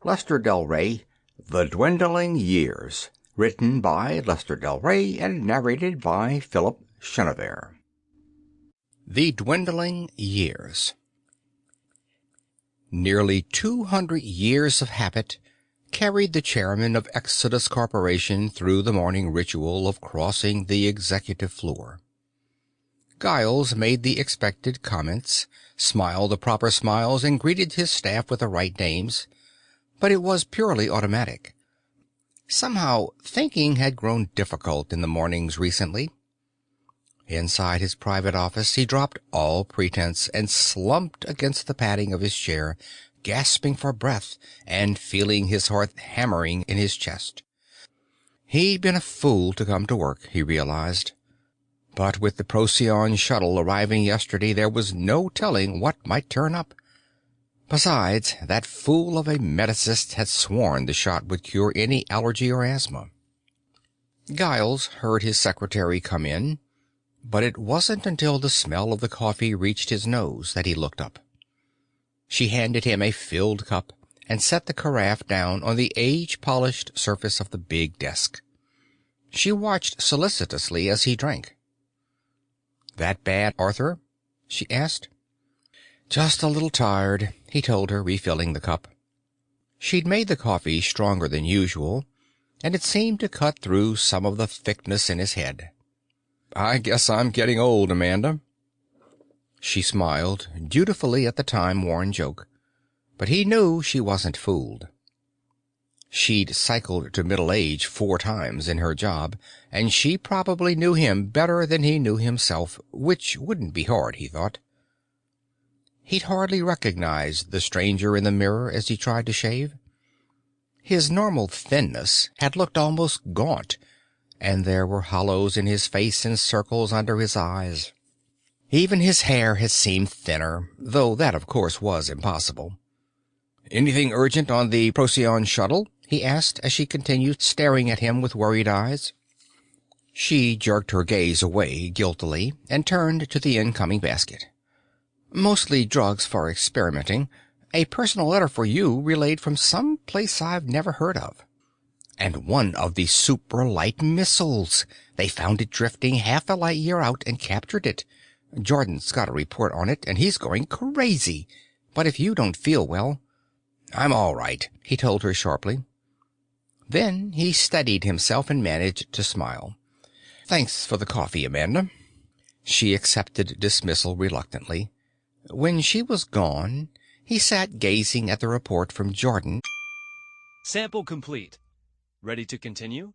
Lester Del Rey, The Dwindling Years, written by Lester Del Rey and narrated by Philip Chenevert. The Dwindling Years. Nearly 200 years of habit carried the chairman of Exodus Corporation through the morning ritual of crossing the executive floor. Giles made the expected comments, smiled the proper smiles, and greeted his staff with the right names, but it was purely automatic. Somehow, thinking had grown difficult in the mornings recently. Inside his private office, he dropped all pretense and slumped against the padding of his chair, gasping for breath and feeling his heart hammering in his chest. He'd been a fool to come to work, he realized. But with the Procyon shuttle arriving yesterday, there was no telling what might turn up. Besides, that fool of a medicist had sworn the shot would cure any allergy or asthma. Giles heard his secretary come in, but it wasn't until the smell of the coffee reached his nose that he looked up. She handed him a filled cup and set the carafe down on the age-polished surface of the big desk. She watched solicitously as he drank. "That bad, Arthur?" she asked. "Just a little tired," he told her, refilling the cup. She'd made the coffee stronger than usual, and it seemed to cut through some of the thickness in his head. "I guess I'm getting old, Amanda." She smiled dutifully at the time-worn joke, but he knew she wasn't fooled. She'd cycled to middle age 4 times in her job, and she probably knew him better than he knew himself, which wouldn't be hard, he thought. He'd hardly recognized the stranger in the mirror as he tried to shave. His normal thinness had looked almost gaunt, and there were hollows in his face and circles under his eyes. Even his hair had seemed thinner, though that, of course, was impossible. "Anything urgent on the Procyon shuttle?" he asked, as she continued staring at him with worried eyes. She jerked her gaze away guiltily and turned to the incoming basket. "Mostly drugs for experimenting. A personal letter for you relayed from some place I've never heard of. And one of the super-light missiles. They found it drifting half a light year out and captured it. Jordan's got a report on it, and he's going crazy. But if you don't feel well—" "I'm all right," he told her sharply. Then he steadied himself and managed to smile. "Thanks for the coffee, Amanda." She accepted dismissal reluctantly. When she was gone, he sat gazing at the report from Jordan. "Sample complete. Ready to continue?"